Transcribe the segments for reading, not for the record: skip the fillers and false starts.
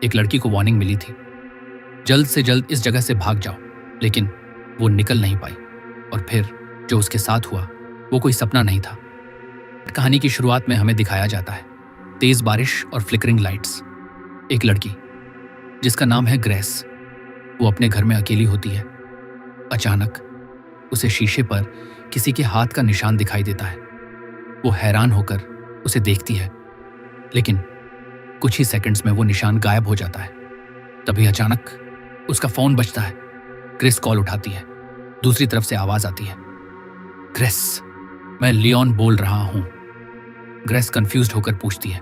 एक लड़की को वार्निंग मिली थी, जल्द से जल्द इस जगह से भाग जाओ, लेकिन वो निकल नहीं पाई। और फिर जो उसके साथ हुआ वो कोई सपना नहीं था। कहानी की शुरुआत में हमें दिखाया जाता है तेज बारिश और फ्लिकरिंग लाइट्स। एक लड़की जिसका नाम है ग्रेस, वो अपने घर में अकेली होती है। अचानक उसे शीशे पर किसी के हाथ का निशान दिखाई देता है। वो हैरान होकर उसे देखती है, लेकिन कुछ ही सेकंड्स में वो निशान गायब हो जाता है। तभी अचानक उसका फोन बजता है। ग्रेस कॉल उठाती है। दूसरी तरफ से आवाज आती है, ग्रेस, मैं लियोन बोल रहा हूं। ग्रेस कंफ्यूज्ड होकर पूछती है,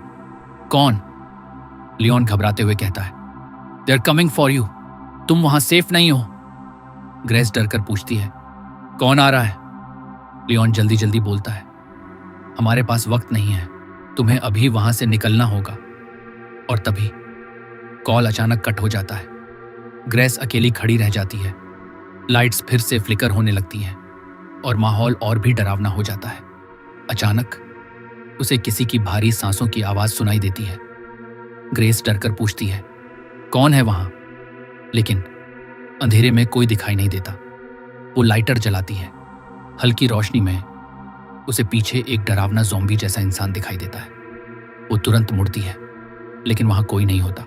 कौन? लियोन घबराते हुए कहता है, they are coming for you, तुम वहां सेफ नहीं हो। ग्रेस डरकर पूछती है, कौन आ रहा है? लियोन जल्दी जल्दी बोलता है, हमारे पास वक्त नहीं है, तुम्हें अभी वहां से निकलना होगा। और तभी कॉल अचानक कट हो जाता है। ग्रेस अकेली खड़ी रह जाती है। लाइट्स फिर से फ्लिकर होने लगती हैं और माहौल और भी डरावना हो जाता है। अचानक उसे किसी की भारी सांसों की आवाज सुनाई देती है। ग्रेस डरकर पूछती है, कौन है वहां? लेकिन अंधेरे में कोई दिखाई नहीं देता। वो लाइटर जलाती है। हल्की रोशनी में उसे पीछे एक डरावना ज़ॉम्बी जैसा इंसान दिखाई देता है। वो तुरंत मुड़ती है, लेकिन वहां कोई नहीं होता।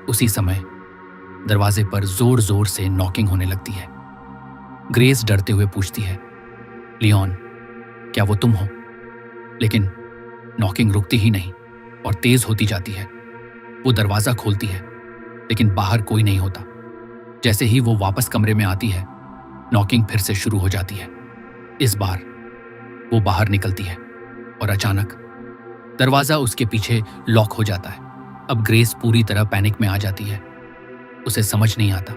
उसी समय दरवाजे पर जोर जोर से नॉकिंग होने लगती है। ग्रेस डरते हुए पूछती है, लियोन, क्या वो तुम हो? लेकिन नॉकिंग रुकती ही नहीं और तेज होती जाती है। वो दरवाजा खोलती है, लेकिन बाहर कोई नहीं होता। जैसे ही वो वापस कमरे में आती है, नॉकिंग फिर से शुरू हो जाती है। इस बार वो बाहर निकलती है और अचानक दरवाजा उसके पीछे लॉक हो जाता है। अब ग्रेस पूरी तरह पैनिक में आ जाती है। उसे समझ नहीं आता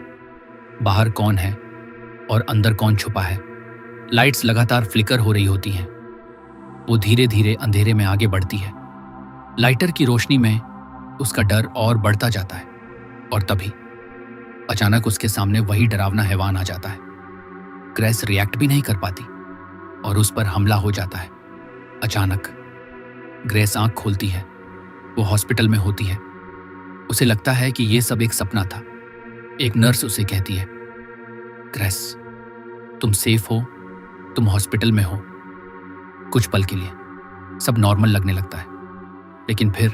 बाहर कौन है और अंदर कौन छुपा है। लाइट्स लगातार फ्लिकर हो रही होती हैं। वो धीरे धीरे अंधेरे में आगे बढ़ती है। लाइटर की रोशनी में उसका डर और बढ़ता जाता है। और तभी अचानक उसके सामने वही डरावना हैवान आ जाता है। ग्रेस रिएक्ट भी नहीं कर पाती और उस पर हमला हो जाता है। अचानक ग्रेस आंख खोलती है। वो हॉस्पिटल में होती है। उसे लगता है कि ये सब एक सपना था। एक नर्स उसे कहती है, ग्रेस, तुम सेफ हो, तुम हॉस्पिटल में हो। कुछ पल के लिए सब नॉर्मल लगने लगता है, लेकिन फिर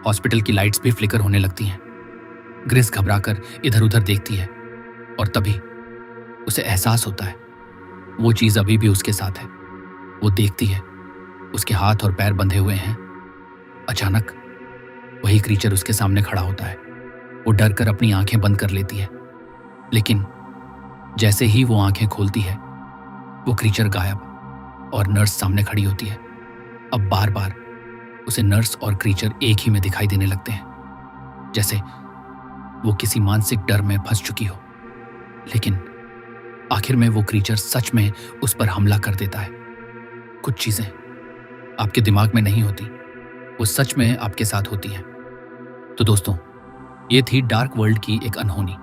हॉस्पिटल की लाइट्स भी फ्लिकर होने लगती हैं। ग्रेस घबराकर इधर उधर देखती है और तभी उसे एहसास होता है वो चीज अभी भी उसके साथ है। वो देखती है, उसके हाथ और पैर बंधे हुए हैं। अचानक वही क्रीचर उसके सामने खड़ा होता है। वो डर कर अपनी आंखें बंद कर लेती है, लेकिन जैसे ही वो आंखें खोलती है, वो क्रीचर गायब और नर्स सामने खड़ी होती है। अब बार बार उसे नर्स और क्रीचर एक ही में दिखाई देने लगते हैं, जैसे वो किसी मानसिक डर में फंस चुकी हो। लेकिन आखिर में वो क्रीचर सच में उस पर हमला कर देता है। कुछ चीजें आपके दिमाग में नहीं होती, वो सच में आपके साथ होती हैं। तो दोस्तों, ये थी डार्क वर्ल्ड की एक अनहोनी।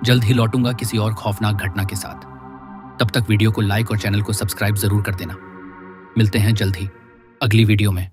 जल्द ही लौटूंगा किसी और खौफनाक घटना के साथ। तब तक वीडियो को लाइक और चैनल को सब्सक्राइब जरूर कर देना। मिलते हैं जल्द ही अगली वीडियो में।